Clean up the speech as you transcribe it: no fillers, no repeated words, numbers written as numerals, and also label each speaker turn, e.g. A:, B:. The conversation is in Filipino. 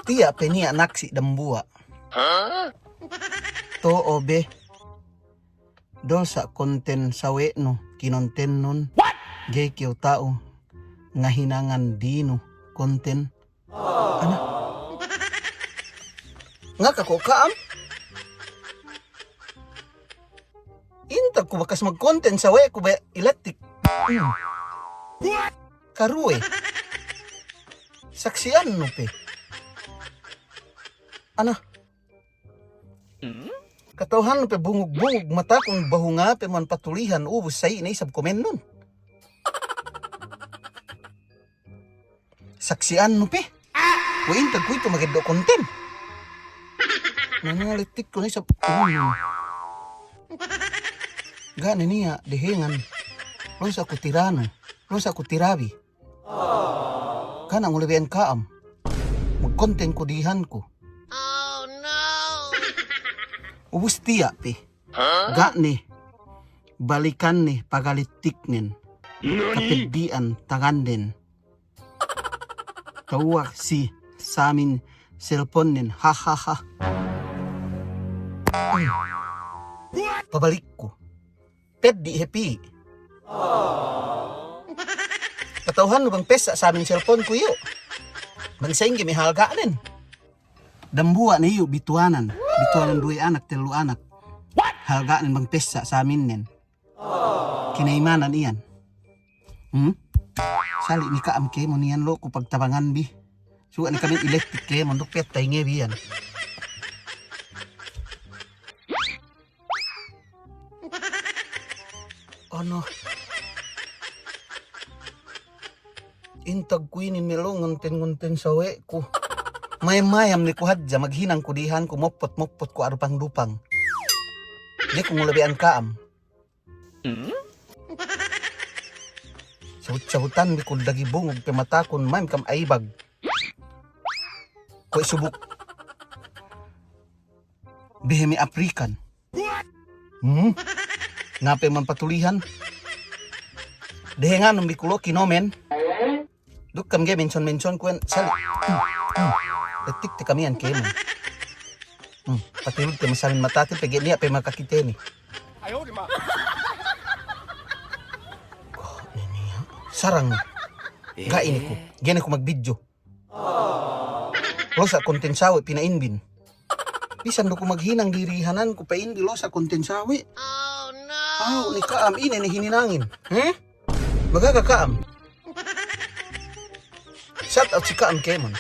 A: Tiya peni anak si dambua. To obe. Do sa konten sawe no kinonten nun. Gay kiyo tao nga hinangan dino konten. Ano? Nga kako kaam? Intag ko bakas mag-content sawe ko ba ilatik? Karuwe. Saksian no pe. Ano? Katawhan no pe bungog-bungog mata kung bahunga pe man patulihan ubos say inaisab komen nun. Saksian no pe. Intag ko ito maganda content. Nanalitik ko na isab. Gani niya dehengan. Losa ko tirano. Losa ko tirabi. Kana mo lebihan kaam. Mag-content ko dihan ko.
B: Oh no!
A: Ubus tiya pe. Gani. Balikan ni pagalitik nin. Kapedian tangan din. Tawak si sa amin cellphone nin. Ha ha ha. Pabalik ko. Ped di happy. Katawhan mo bang pesa sa aming cellphone ko yo? Bansayin kami halgaanin. Dambuwa na iyo bituanan. Bituanan duwe anak, telu anak. Halgaanin bang pesa sa amin nin. Kinaimanan iyan. Sali ni kaam ke mo niyan lo ko pagtabangan bi. Suwa ni kami electric ke mo dupet tay ngebi yan. Ano? Intag ko ini melo ngonten sawe ko. Mayam ni ko hadja maghinang ko dihan ko mopot ko arupang lupang. Di ko ngulabian kaam. Sabut-sabutan di ko dagi bungog pe mata kon man kam aibag. Ko subuk. Bihemi African. Ngape man patulihan? Dehengan ng bikulo kinomen. Duk kam ge mention kuen sali. Detik te kami yan kemo. Patilog te masalin matati pege niya pe makakite ni.
B: Ayaw di ma.
A: Sarang. Ga ini ko. Gene ko magbidyo. Losa kontensawe pinainbin. Bisan do ko maghinang dirihanan ko paindi losa kontensawe.
B: Oh no!
A: Aw, ni kaam ini ni hininangin. Magagakaam. Shout out si kaam kemon.